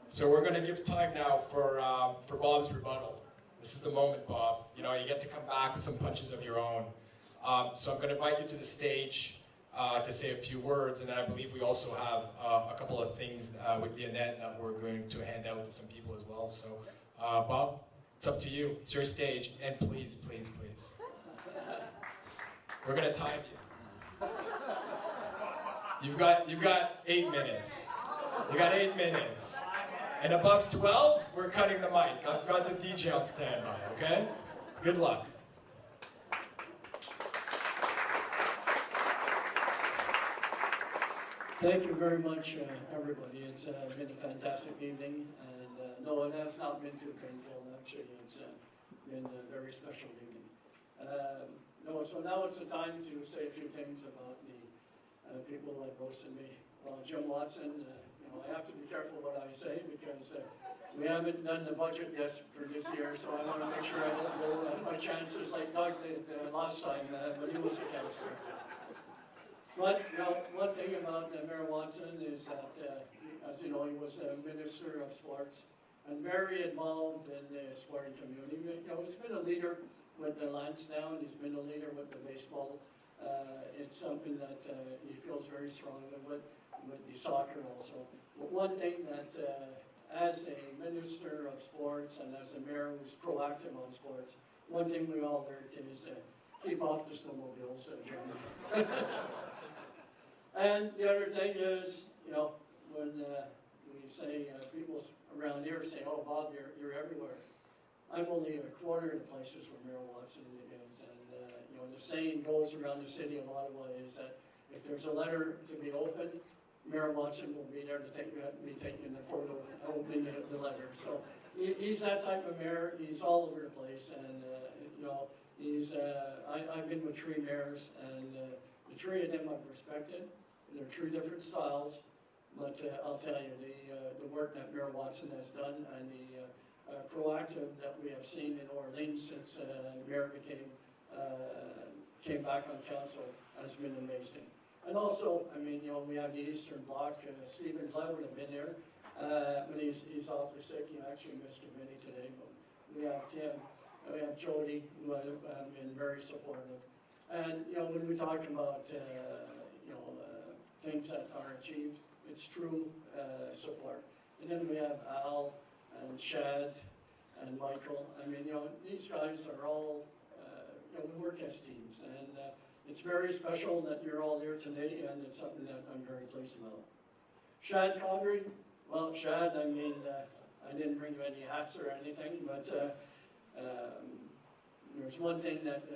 So we're going to give time now for Bob's rebuttal. This is the moment, Bob. You know, you get to come back with some punches of your own. So I'm going to invite you to the stage to say a few words, and then I believe we also have a couple of things with the Annette that we're going to hand out to some people as well. So, Bob, it's up to you. It's your stage, and please, please, please. We're going to time you. You've got 8 minutes. You got 8 minutes. And above 12, we're cutting the mic. I've got the DJ on standby, okay? Good luck. Thank you very much, everybody. It's been a fantastic evening, and no, it has not been too painful. Actually, it's been a very special evening. No, so now it's the time to say a few things about the people that roasted me. Well, Jim Watson, you know, I have to be careful what I say because we haven't done the budget yet for this year, so I want to make sure I don't blow my chances like Doug did last time when he was a councillor. But, you know, one thing about Mayor Watson is that, as you know, he was a Minister of Sports and very involved in the sporting community. You know, he's been a leader with the Lansdowne, he's been a leader with the baseball. It's something that he feels very strongly with the soccer also. But one thing that, as a Minister of Sports and as a mayor who's proactive on sports, one thing we all learned is keep off the snowmobiles, Jeremy. And the other thing is, you know, when we say, people around here say, oh, Bob, you're everywhere. I'm only a quarter of the places where Mayor Watson is. And, you know, the saying goes around the city of Ottawa is that if there's a letter to be opened, Mayor Watson will be there to be taking the photo, opening the letter. So he's that type of mayor. He's all over the place. And, you know, I've been with 3 mayors, and the 3 of them I've respected. They're 3 different styles, but I'll tell you, the work that Mayor Watson has done and the proactive that we have seen in Orleans since the mayor came back on council has been amazing. And also, I mean, you know, we have the Eastern Bloc. Stephen Glenn would have been there, but he's awfully sick. He actually missed a committee today. But we have Tim, we have Jody, who have been very supportive. And, you know, when we talk about, you know, things that are achieved, it's true support. And then we have Al and Shad and Michael. I mean, you know, these guys are all, you know, we work as teams. And it's very special that you're all here today, and it's something that I'm very pleased about. Shad Connery, well, Shad, I mean, I didn't bring you any hats or anything, but there's one thing that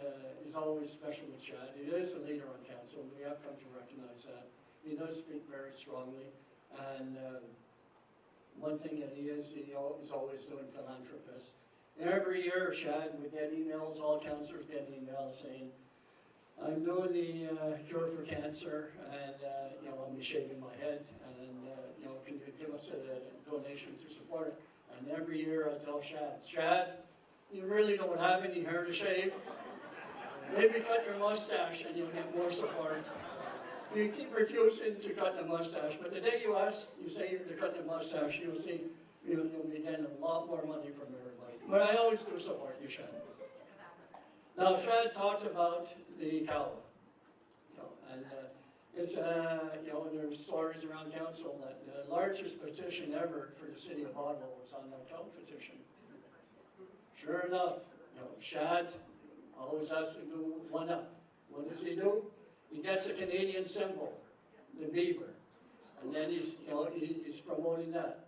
is always special with Shad. He is a leader on council. We have come to recognize that. He does speak very strongly, and one thing that he's always doing philanthropist. And every year, Shad would get emails, all councillors get emails saying, I'm doing the cure for cancer, and you know, I'll be shaving my head, and you know, can you give us a donation to support it? And every year I tell Shad, you really don't have any hair to shave. Maybe cut your mustache and you'll get more support. You keep refusing to cut the mustache, but the day you ask, you say you're to cut the mustache, you'll see you'll be getting a lot more money from everybody. But I always do support you, Shad. Now, Shad talked about the cow, you know, and it's, you know, there's stories around council that the largest petition ever for the city of Ottawa was on that cow petition. Sure enough, you know, Shad always has to do one up. What does he do? He gets a Canadian symbol, the beaver, and then he's, you know, he's promoting that.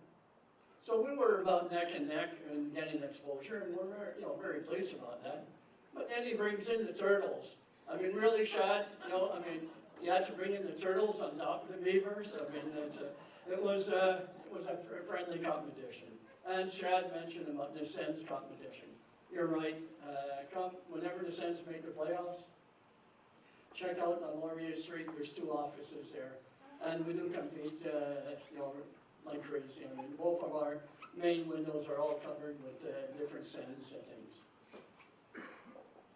So we were about neck and neck and getting exposure, and we're very, you know, very pleased about that. But then he brings in the turtles. I mean, really, Shad, you know, I mean, you had to bring in the turtles on top of the beavers. I mean, it was a friendly competition. And Shad mentioned about the Sens competition. You're right. Whenever the Sens make the playoffs, check out on Laurier Street. There's 2 offices there, and we do compete, you know, like crazy. I mean, both of our main windows are all covered with different Sens and things.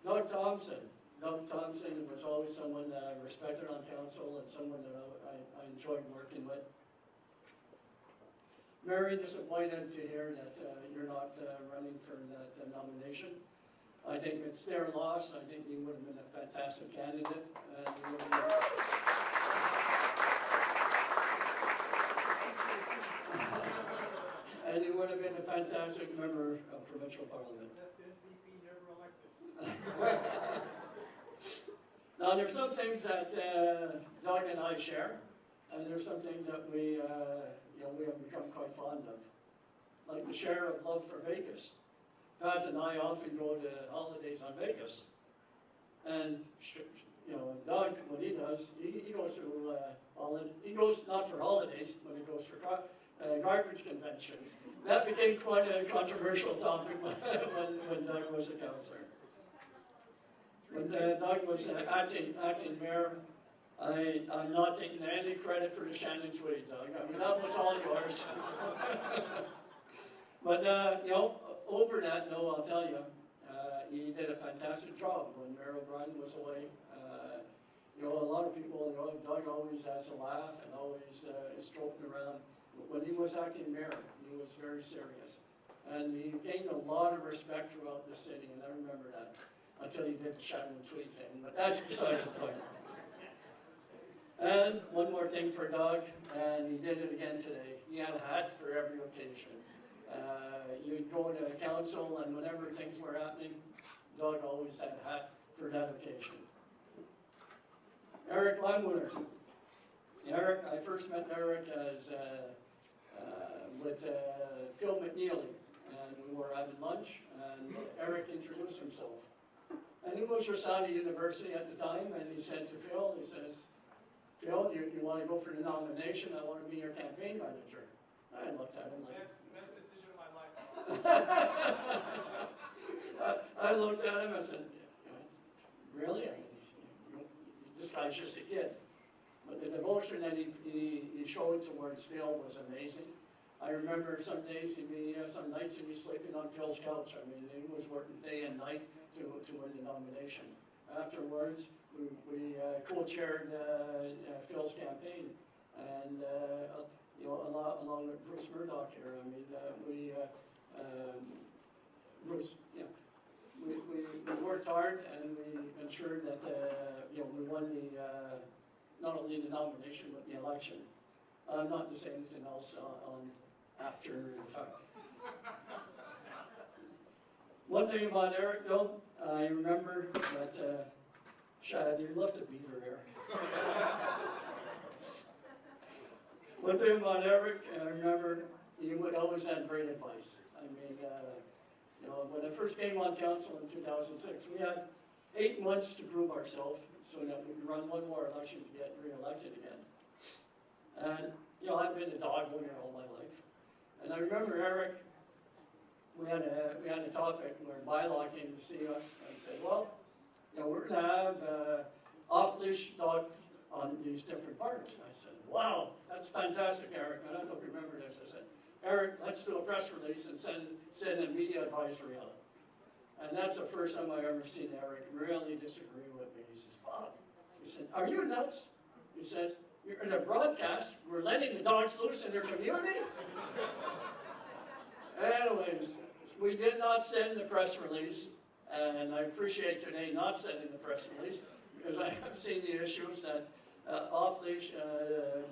Doug Thompson. Doug Thompson was always someone that I respected on council and someone that I enjoyed working with. Very disappointed to hear that you're not running for that nomination. I think it's their loss. I think you would have been a fantastic candidate. And you would have been, and you would have been a fantastic member of provincial parliament. NPP never elected. Now, there's some things that Doug and I share, and there's some things that we have become quite fond of. Like the share of love for Vegas. Pat and I often go to holidays on Vegas. And, Doug, what he does, he goes to, he goes not for holidays, but he goes for garbage conventions. That became quite a controversial topic when Doug was a councillor. When Doug was acting mayor, I'm not taking any credit for the Shannon Tweed, Doug. I mean, that was all yours. But, over that, I'll tell you, he did a fantastic job when Mayor O'Brien was away. A lot of people, Doug always has a laugh and always is joking around. But when he was acting mayor, he was very serious. And he gained a lot of respect throughout the city, and I remember that, until he did the Shannon Tweed thing, but that's besides the point. And one more thing for Doug, and he did it again today. He had a hat for every occasion. You'd go to council, and whenever things were happening, Doug always had a hat for that occasion. Eric Landwinner. Eric, I first met Eric as with Phil McNeely, and we were having lunch, and Eric introduced himself. And he was just out of university at the time, and he said to Phil, he says, Phil, you want to go for the nomination? I want to be your campaign manager. I looked at him like... Best decision of my life. I looked at him and said, really? I mean, this guy's just a kid. But the devotion that he showed towards Phil was amazing. I remember some days some nights he'd be sleeping on Phil's couch. I mean, he was working day and night to win the nomination. Afterwards, we co-chaired Phil's campaign, and along with Bruce Murdoch here. I mean, Bruce, we worked hard, and we ensured that we won not only the nomination but the election. I'm not to say anything else on after the fact. One thing about Eric, though, I remember that Shad, you left a beaver here. One thing about Eric, I remember he would always have great advice. I mean, when I first came on council in 2006, we had 8 months to prove ourselves so that we could run one more election to get re-elected again. And, I've been a dog winner all my life. And I remember Eric, we had a topic where bylaw came to see us and said, well, we're going to have off-leash dogs on these different parks. And I said, wow, that's fantastic, Eric. I don't know if you remember this. I said, Eric, let's do a press release and send a media advisory out. And that's the first time I've ever seen Eric really disagree with me. He says, Bob, he said, are you nuts? He says, you're in a broadcast, we're letting the dogs loose in their community? Anyways, we did not send the press release, and I appreciate today not sending the press release, because I have seen the issues that off-leash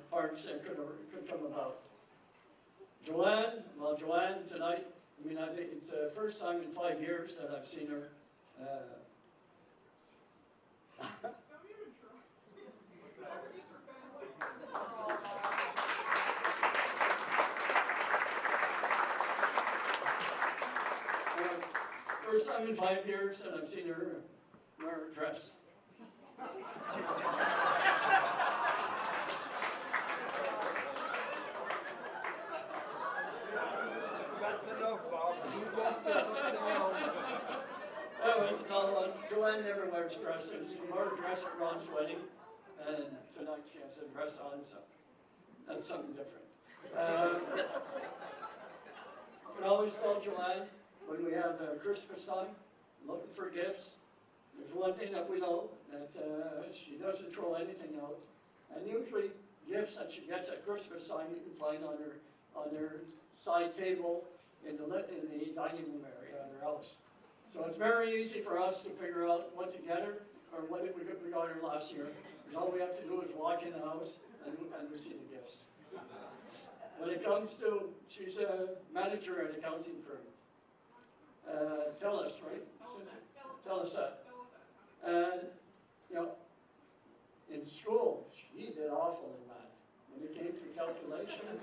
parks could come about. Joanne, tonight, I think it's the first time in 5 years that I've seen her. First time in 5 years that I've seen her wear a dress. That's enough, Bob. Move on to something else. Joanne never wears dresses. She wore a dress at Ron's wedding, and tonight she has a dress on, so that's something different. I can always tell Joanne, when we have Christmas time, looking for gifts, there's one thing that we know, that she doesn't throw anything out. And usually, gifts that she gets at Christmas time, you can find on her on their side table in the dining room area in their house. So it's very easy for us to figure out what to get her or what we got her last year. Because all we have to do is walk in the house and receive the gifts. When it comes to, she's a manager at an accounting firm. Tell us, right? Tell us that. And, you know, in school, she did awful in math. When it came to calculations,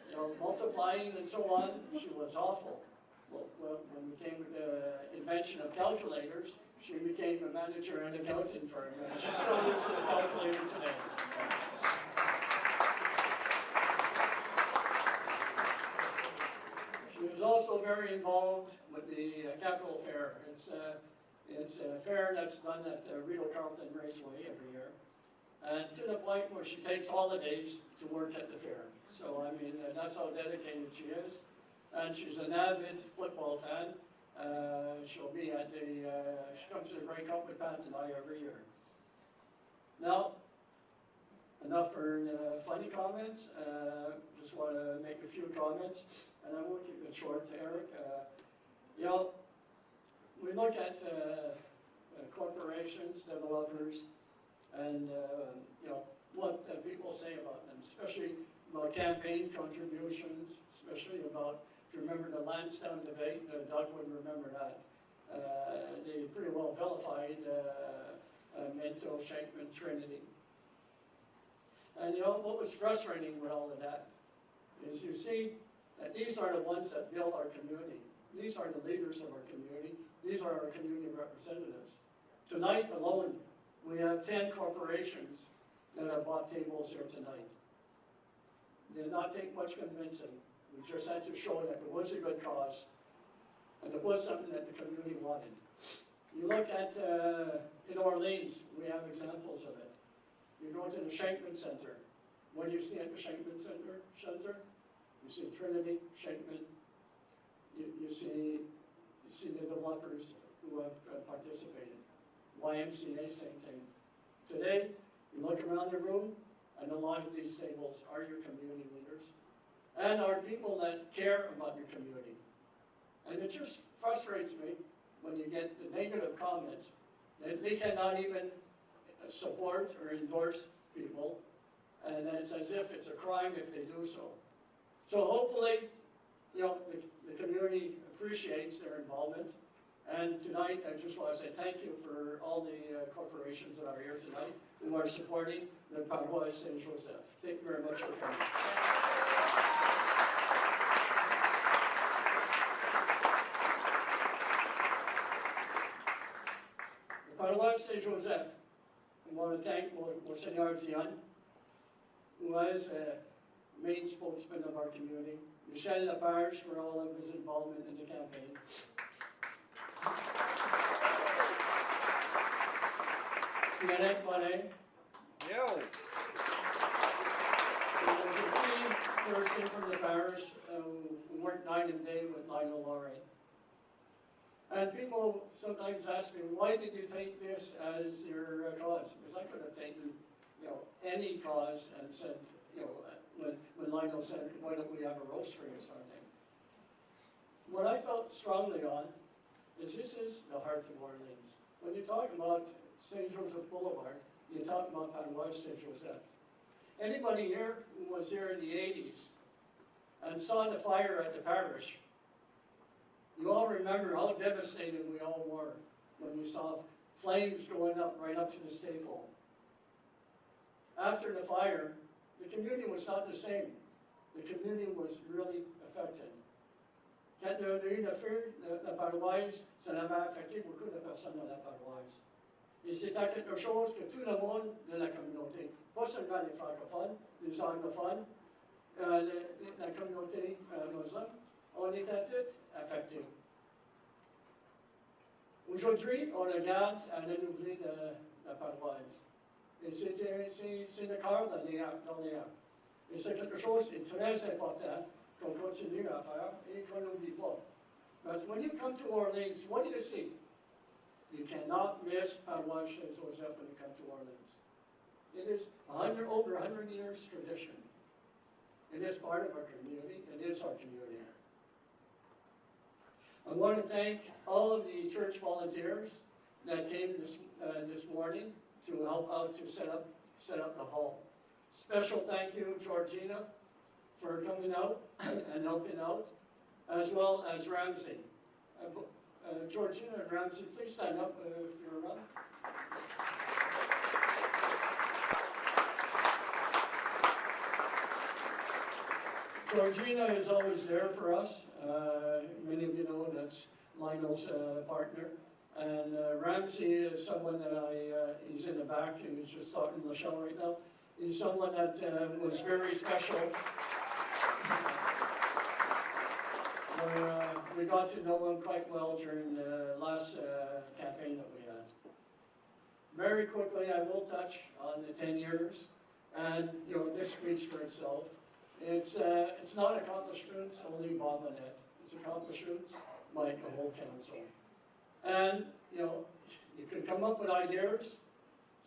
you know, multiplying and so on, she was awful. Well, when we came with the invention of calculators, she became a manager at an accounting firm, and she still uses a calculator today. She was also very involved with the Capital Fair. It's a fair that's done at Rideau Carleton Raceway every year. And to the point where she takes holidays to work at the fair. So, I mean, that's how dedicated she is. And she's an avid football fan. She'll be at she comes to the Grey Cup with Pat and I every year. Now, enough for funny comments. Just want to make a few comments. And I will keep it short, Eric. You know, we look at corporations, developers, and you know, what people say about them, especially about campaign contributions, especially about, if you remember the Lansdowne debate, Doug would remember that. They pretty well vilified Minto, Shankman, Trinity. And you know, what was frustrating with all of that is you see that these are the ones that build our community. These are the leaders of our community. These are our community representatives. Tonight alone, we have 10 corporations that have bought tables here tonight. Did not take much convincing. We just had to show that it was a good cause, and it was something that the community wanted. You look at, in Orleans, we have examples of it. You go to the Shankman Center. What do you see at the Shankman Center? You see Trinity, Shankman. You see the developers who have participated. YMCA, same thing. Today, you look around the room, and a lot of these tables are your community leaders and are people that care about your community. And it just frustrates me when you get the negative comments that they cannot even support or endorse people, and it's as if it's a crime if they do so. So hopefully, you know, the community appreciates their involvement. And tonight, I just want to say thank you for all the corporations that are here tonight who are supporting the Paroisse St-Joseph. Thank you very much for coming. The Paroisse St-Joseph, I want to thank Monsignor Zian, who is a main spokesman of our community. Michel Lafarge for all of his involvement in the campaign. Yannick Bonnet. Yo. There's a key person from the parish who worked night and day with Lionel Laurie. And people sometimes ask me, why did you take this as your cause? Because I could have taken, you know, any cause and said, you know, when Lionel said, why don't we have a roastery or something? What I felt strongly on is this is the heart of Orleans. When you talk about St. Joseph Boulevard, you talk about Paroisse St-Joseph. Anybody here who was here in the 80s and saw the fire at the parish, you all remember how devastated we all were when we saw flames going up right up to the staple. After the fire, the community was not the same. The community was really affected. Quand il y a eu le feu, la paroisse, ça avait affecté beaucoup de personnes dans la paroisse. Et c'était quelque chose que tout le monde de la communauté, pas seulement les francophones, les anglophones, la communauté musulmane, on était tous affectés. Aujourd'hui, on regarde à renouveler la paroisse. Et c'est le cœur dans les actes. Et c'est quelque chose de très important qu'on continue à faire et qu'on n'oublie pas. Because when you come to Orleans, what do you see? You cannot miss Paroisse St-Joseph when you come to Orleans. It is over 100 years tradition. It is part of our community. It is our community. I want to thank all of the church volunteers that came this morning to help out to set up the hall. Special thank you, Georgina, for coming out and helping out, as well as Ramsey. Georgina and Ramsey, please stand up if you're around. Georgina is always there for us. Many of you know that's Lionel's partner. And Ramsey is someone that he's in the back, and he's just talking to Michelle right now. He's someone that was very special. We got to know him quite well during the last campaign that we had. Very quickly, I will touch on the 10 years, and this speaks for itself. It's not accomplishments only Bob Monette. It's accomplishments by the whole council. And you can come up with ideas.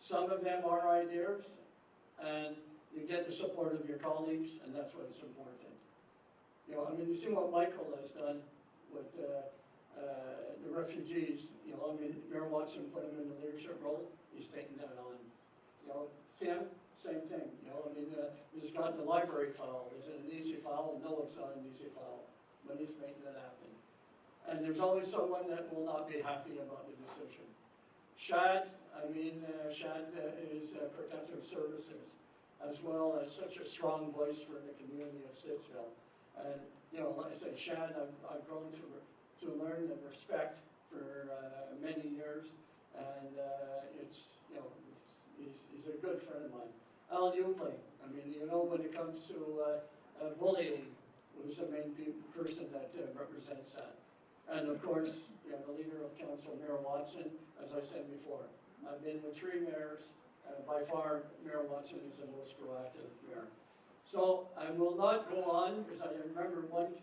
Some of them are ideas, and you get the support of your colleagues, and that's what is important. You see what Michael has done with the refugees. Mayor Watson put him in the leadership role. He's taking that on. Tim, same thing. He's got the library file. Is it an easy file? No, it's not an easy file, but he's making that happen. And there's always someone that will not be happy about the decision. Shad is Protective Services, as well as such a strong voice for the community of Stittsville. And like I say, Shad, I've grown to learn and respect for many years, and he's a good friend of mine. Al Upley, when it comes to bullying, who's the main person that represents that. And of course, the leader of council, Mayor Watson, as I said before. I've been with 3 mayors. By far, Mayor Watson is the most proactive mayor. So I will not go on, because I remember one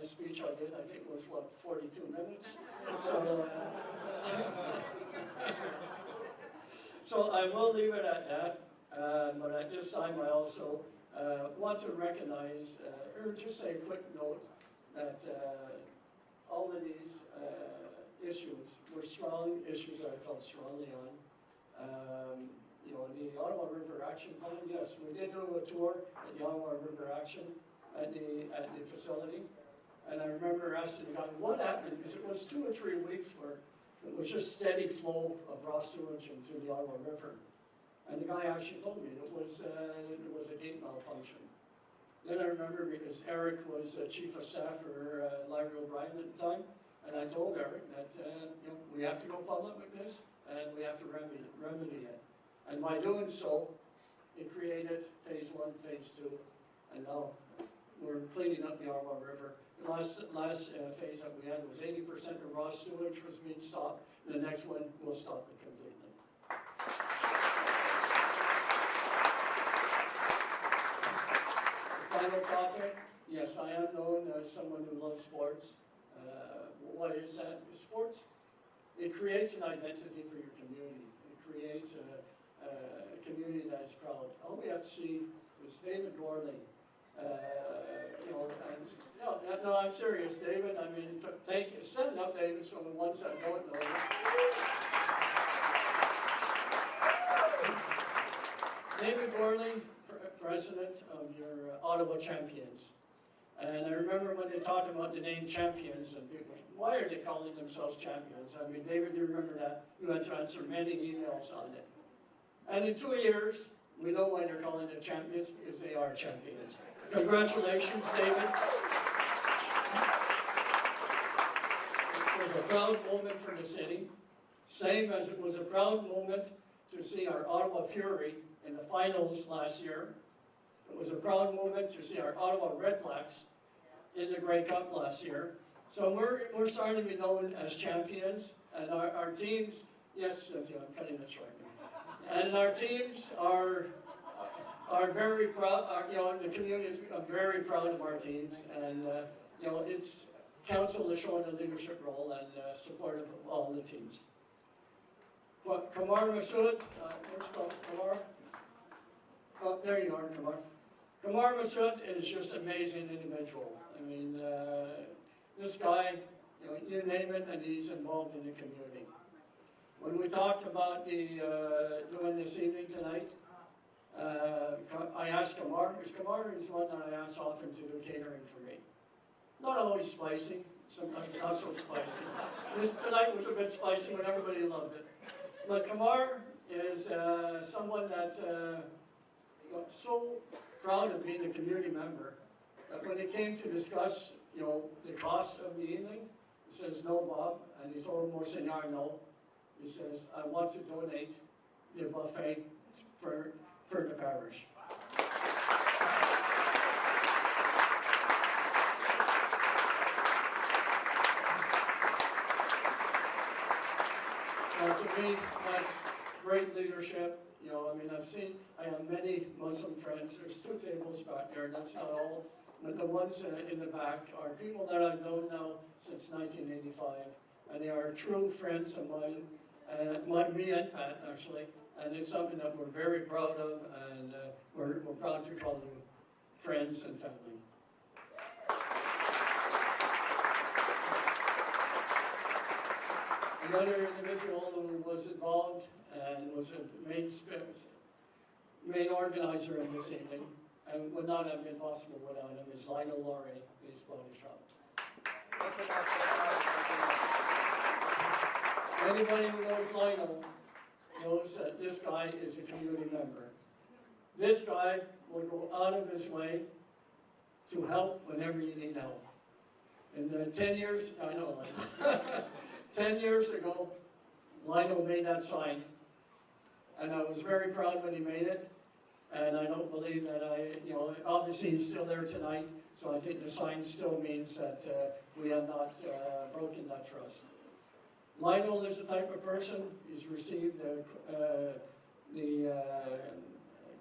speech I did, I think it was, 42 minutes? So I will leave it at that. But at this time, I also want to recognize, or just say a quick note, that all of these issues were strong issues that I felt strongly on. The Ottawa River Action Plan, yes, we did do a tour at the Ottawa River Action at the facility. And I remember asking the guy, what happened? Because it was 2 or 3 weeks where it was just steady flow of raw sewage into the Ottawa River. And the guy actually told me it was a gate malfunction. Then I remember, because Eric was chief of staff for Larry O'Brien at the time, and I told Eric that we have to go public with this, and we have to remedy it. And by doing so, it created phase 1, phase 2, and now we're cleaning up the Ottawa River. The last phase that we had was 80% of raw sewage was being stopped, and the next one will stop it completely. Final topic, yes, I am known as someone who loves sports. What is that? Sports, it creates an identity for your community. It creates a community that is proud. All we have to see is David Gorley. No, I'm serious, David. Thank you. Stand up, David, so the ones that don't know. David Gorley, president of your Ottawa Champions. And I remember when they talked about the name Champions, and people, why are they calling themselves Champions? David, you remember that? You had to answer many emails on it. And in 2 years, we know why they're calling it Champions, because they are champions. Congratulations, David. It was a proud moment for the city, same as it was a proud moment to see our Ottawa Fury in the finals last year. It was a proud moment to see our Ottawa Redblacks in the Grey Cup last year. So we're starting to be known as champions, and our teams, yes, Cynthia, I'm cutting it short now. And our teams are very proud. The community is very proud of our teams, and it's council is showing a leadership role and supportive of all the teams. But Kamar Masood, where's Kamar? Oh, there you are, Kamar. Kamar Masud is just an amazing individual. I mean, this guy, you name it, and he's involved in the community. When we talked about doing this evening tonight, I asked Kamar, because Kamar is one that I ask often to do catering for me. Not always spicy, sometimes not so spicy. Tonight was a bit spicy, but everybody loved it. But Kamar is someone that so proud of being a community member that when it came to discuss, the cost of the evening, he says, "No, Bob," and he told Monsignor no. He says, "I want to donate the buffet for the parish." To me, that's great leadership. I have many Muslim friends. There's 2 tables back there, that's not all. But the ones in the back are people that I've known now since 1985. And they are true friends of mine, me and Pat, actually. And it's something that we're very proud of, and we're proud to call them friends and family. Another individual who was involved and was a main organizer in this evening, and would not have been possible without him, is Lionel Laurie, his body shop. Anybody who knows Lionel knows that this guy is a community member. This guy will go out of his way to help whenever you need help. In 10 years, I know, 10 years ago, Lionel made that sign, and I was very proud when he made it, and I don't believe that obviously he's still there tonight, so I think the sign still means that we have not broken that trust. Lionel is the type of person, he's received the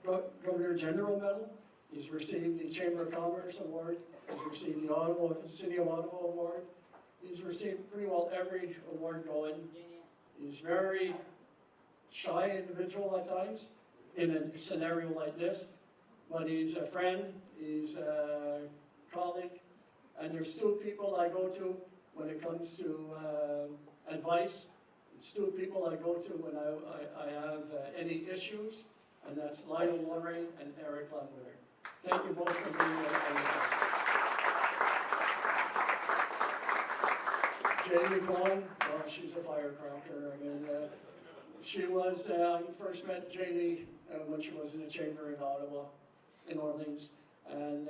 Governor General Medal, he's received the Chamber of Commerce Award, he's received the City of Ottawa Award, he's received pretty well every award going. He's very shy individual at times in a scenario like this, but he's a friend, he's a colleague, and there's 2 people I go to when it comes to advice. It's 2 people I go to when I have any issues, and that's Lionel Laurie and Eric Landwehr. Thank you both for being here. Jamie Cohen, well, she's a firecracker. I mean, she was, I first met Jamie when she was in the chamber in Ottawa, in Orleans, and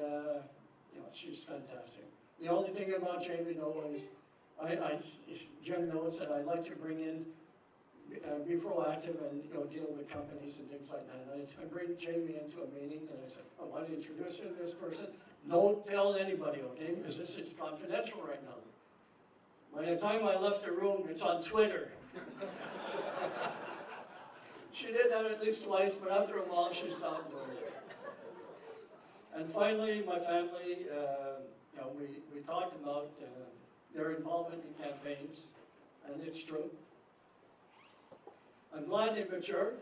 she's fantastic. The only thing about Jamie, though, is Jim knows that I like to bring in, be proactive and deal with companies and things like that. I bring Jamie into a meeting and I say, "I want to introduce you to this person. Don't tell anybody, okay? Because this is confidential right now." By the time I left the room, it's on Twitter. She did that at least twice, but after a while, she stopped doing it. And finally, my family, we talked about their involvement in campaigns, and it's true. I'm glad they matured.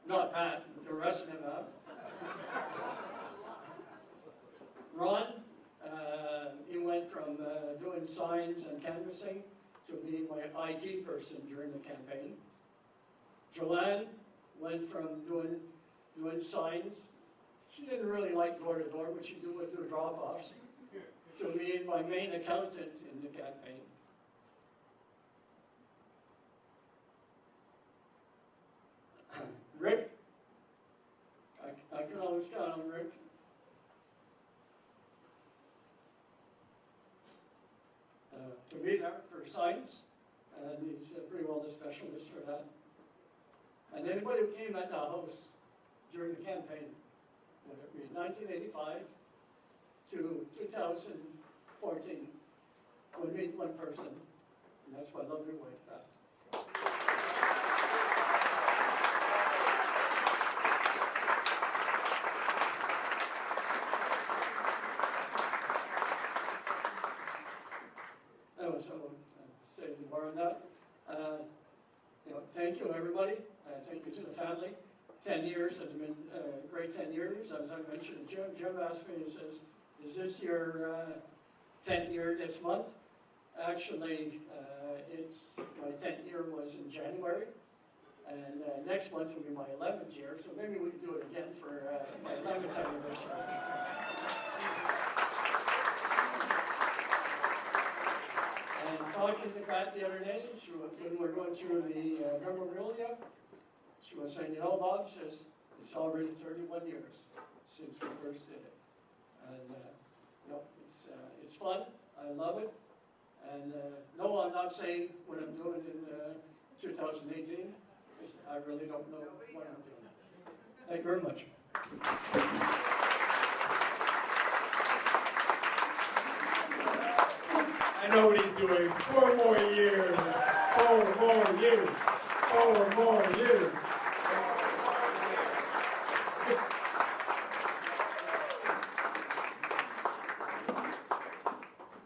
Not Pat, but the rest of them have. Ron, he went from doing signs and canvassing to being my IT person during the campaign. Joanne went from doing signs. She didn't really like door to door, but she would do drop-offs, to being my main accountant in the campaign. Rick, I can always count on Rick. To be there for signs, and he's pretty well the specialist for that. And anybody who came at the house during the campaign, whether it be 1985 to 2014, would meet one person, and that's my lovely wife, Pat. Say more on that. Thank you, everybody. Thank you to the family. 10 years has been a great 10 years. years, as I mentioned. Jim asked me, he says, is this your 10th year this month? Actually, my 10th year was in January, and next month will be my 11th year, so maybe we can do it again for my 11th anniversary. And talking to Pat the other day, when we were going through the memorabilia, she was saying, you know, Bob, says, it's already 31 years since we first did it. And, you know, it's fun. I love it. And no, I'm not saying what I'm doing in 2018. I really don't know what I'm doing. Thank you very much. I know what he's doing. 4 more years. 4 more years. 4 more years.